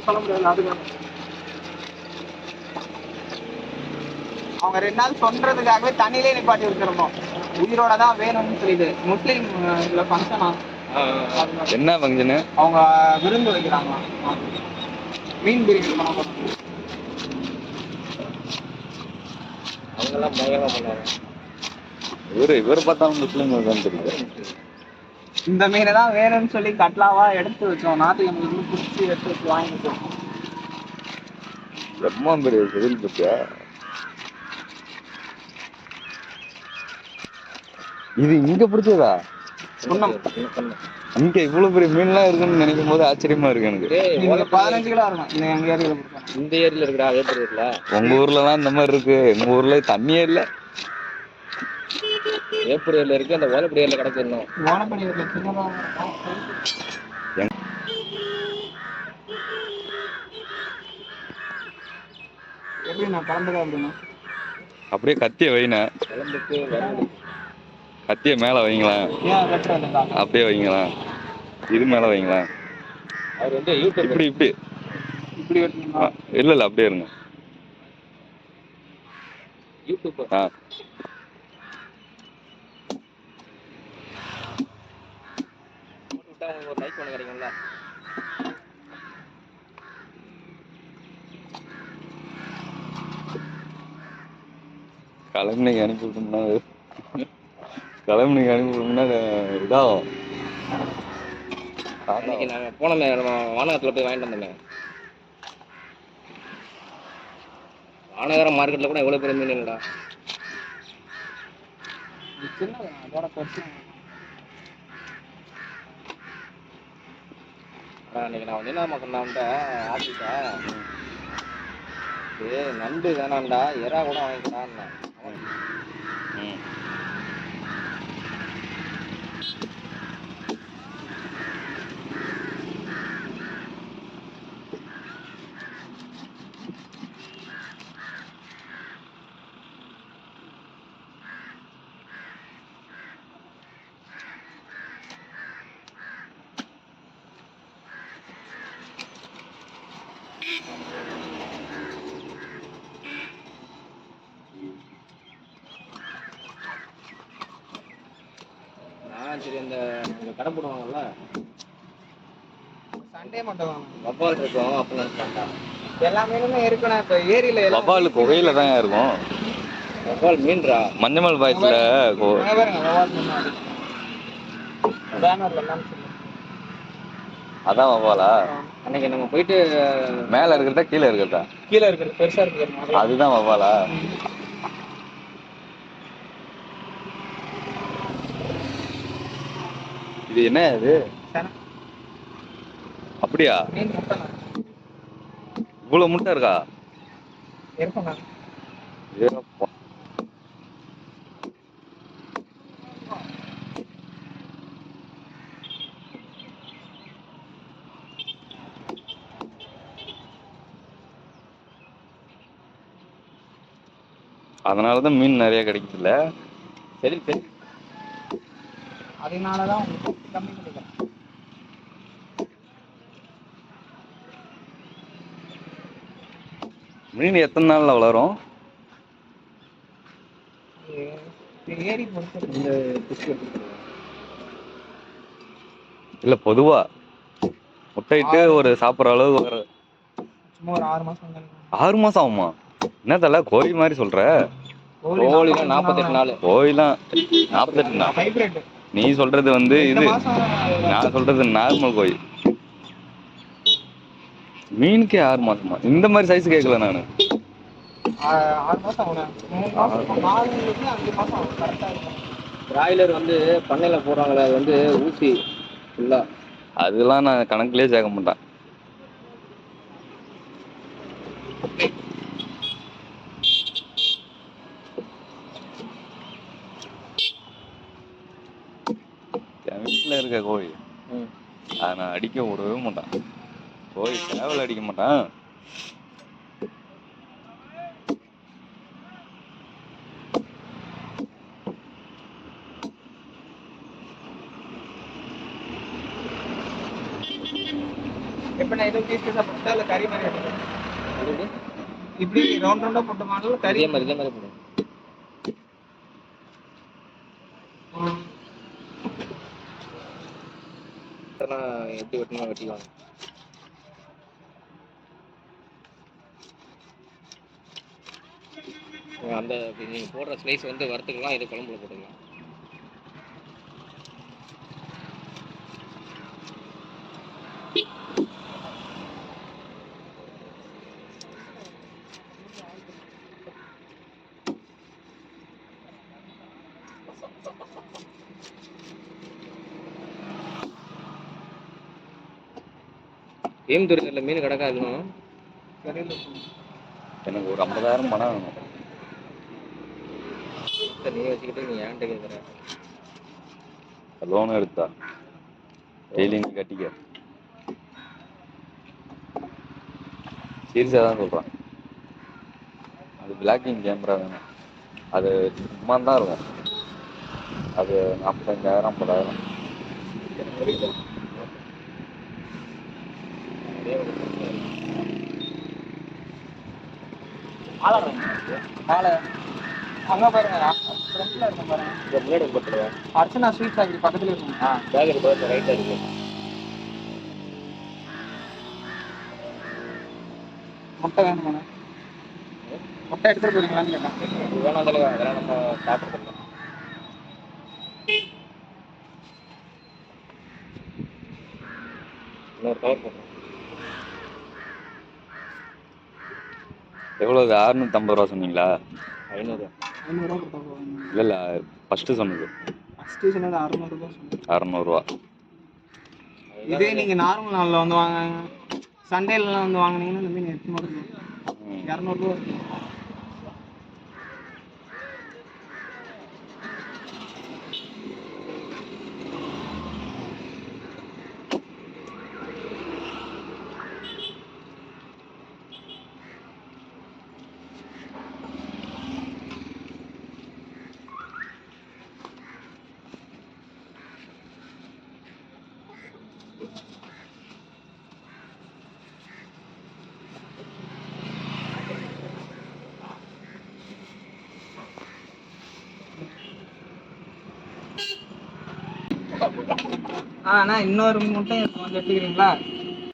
சொல்ல முடியாது. அதுக்கு அவங்க 2 நாள் சொல்றதுக்காகவே தண்ணியிலே நிப்பாட்டி வச்சிருந்தோம். உயிரோட தான் வேணும்னு சொல்லிட்டு. முஸ்லீம் இதுல ஃபங்க்ஷனா? என்ன ஃபங்க்ஷனு? அவங்க விருந்து வைக்கிறாங்களா, மீன் பிரியாணி பண்ண போறாங்க. அவங்கெல்லாம் பயங்கரமா பண்ணுவாங்க. இவர் பார்த்தா முஸ்லீம் தெரியுது. இந்த மீனை தான் வேணும்னு சொல்லி கட்லாவா எடுத்து வச்சோம். நாட்டுக்கு பிடிச்சி எடுத்து வச்சு வாங்கிட்டு ரொம்ப பெரிய செதில் பத்தியா? இது இங்க பிடிச்சதா? இங்க இவ்வளவு பெரிய மீன்லாம் இருக்குன்னு நினைக்கும் போது ஆச்சரியமா இருக்கு எனக்கு. 15 கிலோ இருக்கும் எங்க ஏரியில. இந்த ஏரியில இருக்குடா, வேப்பூர் ஏரியில. உங்க ஊர்லலாம் இந்த மாதிரி இருக்கு, எங்க ஊர்ல தண்ணியே இல்ல. வேப்பூர் ஏரியில இருக்கு, அந்த ஓலப்படி ஏரியில கிடச்சிடணும். ஓலப்படி ஏரியில சின்னதா எப்படி நான் கிளம்புதா அப்படின்னா அப்படியே கத்திய வைன கத்திய மேல வைங்களேன். அப்படியே வைங்களேன், இது மேல வைங்களேன். அவர் வந்து இப்படி இப்படி இப்படி இல்ல இல்ல அப்படியே இருங்க. யூடியூப் ஒரு லைக் பண்ண கிடைக்கும்ல. கிளம்பி அனுப்பிவிட்டோம்னா இதாகும். அன்னைக்கு நாங்க போனோமே, வானகத்துல போய் வாங்கிட்டு வந்தோமே. வானகரம் மார்க்கெட்ல கூட எவ்வளவு பெரிய மீன் இல்லடா. அன்னைக்கு நான் வந்து என்ன சொன்னான்ட்ட ஆஃபீஸா, நண்டு வேணாண்டா, எறா கூட வாங்கிக்கலான்னு. சரி, அந்த கடை போடுவாங்கல்ல, சண்டே மட்டும் வவ்வால் இருக்கும் அப்படின்னு எல்லா மீனுமே இருக்குண்ணா. இப்ப ஏரியில வவ்வால் குகையில தான் இருக்கும். வவ்வால் மீன்ரா மஞ்சமல் பாயத்துல அதான் வவ்வாலா? அன்னைக்கு நம்ம போயிட்டு மேல இருக்கிறதா கீழே இருக்கிறதா? கீழே இருக்கிறது பெருசா இருக்கு, அதுதான் வவ்வாலா? இது என்ன இது? அப்படியா? இவ்வளவு முட்டை இருக்கா? அதனாலதான் மீன் நிறைய கிடைக்குதுல்ல. சரி சரி, அதனாலதான் கம்மி பண்ணிக்கிறேன். மீன் எத்தனை நாள்ல வளரும்? ஏரி பொறுத்து இல்ல, பொதுவா முட்டையிட்டு ஒரு சாப்பிட்ற அளவு வர சும்மா ஒரு 6 மாசம். 6 மாசம் ஆகுமா? என்ன தல கோழி மாதிரி சொல்ற? கோழிலாம் 48 நாள். கோழிலாம் 48 நாள். நீ சொல்றது வந்து இது, நான் சொல்றது நார்மல் கோழி. மீனுக்கே 6 மாசமா? இந்த மாதிரி சைஸ் கேட்கல நானு. 6 மாசம் ஆகும். 4 மாசம் கரெக்டா இருக்கும். பிராய்லர் வந்து பண்ணையில போடுறாங்களே, அது வந்து ஊசி ஃபுல்லா. அதெல்லாம் நான் கணக்குலயே சேர்க்க மாட்டேன். என் வீட்டுல இருக்க கோழி அதை நான் அடிக்க விடவே மாட்டேன். கோழி சேவல் அடிக்க மாட்டேன். எப்ப ஏதோ பீஸ் பீஸா போட்டா இல்ல கறி மாதிரி எடுக்கணும். எப்படி? இப்படி ரவுண்ட் ரவுண்டா போட்ட மாடல் கறி இதே மாதிரி போடும். எப்படி வெட்டணும் வெட்டிக்கலாம். அந்த நீங்கள் போடுற ஸ்லைஸ் வந்து வறுத்துக்கலாம், இது குழம்புல போட்டுக்கலாம். ஏம்புத்தூரில் மீன் கிடக்காதுன்னு கறியில் எனக்கு ஒரு 50,000 பணம் வேணும். நீ வச்சுக்கிட்டு நீ ஏன்ட்ட கேட்குற. லோன் எடுத்தா டெய்லி நீ கட்டிக்க. சீரியஸாக தான் சொல்கிறேன். அது பிளாக்கிங் கேமரா வேணும். அது சும்மா தான் இருக்கும். அது 45,000 50,000. மாலை அங்கே பாருங்க ஃப்ரெண்ட்ல இருக்கும் பாருங்க. இந்த முன்னாடி போட்டுருவேன். அர்ச்சனா ஸ்வீட் ஃபேக்டரி பக்கத்துல இருக்கும். பேக்கரி போய் ரைட்டாக இருக்கு. முட்டை வேணுமாண்ணே? முட்டை எடுத்துட்டு போறீங்களான்னு கேட்டேன். இது வேணாம் தலைவா, அதெல்லாம் நம்ம சாப்பிட்றதில்ல. இன்னொரு கவர் போடுறோம். எவ்வளவு? 650 ரூபா சொன்னீங்களா? 500. 500 கொடுத்தா போதும். இல்லை ஃபஸ்ட்டு சொன்னது ஃபஸ்ட்டு சொன்னது 600 சொன்னது. 600 இதே நீங்கள் நார்மல் நாளில் வந்து வாங்க, சண்டேலாம் வந்து வாங்கினீங்கன்னா இந்த மீன் 800 200 அண்ணா இன்னொரு முட்டை கொஞ்சம் எடுத்துக்கிறீங்களா?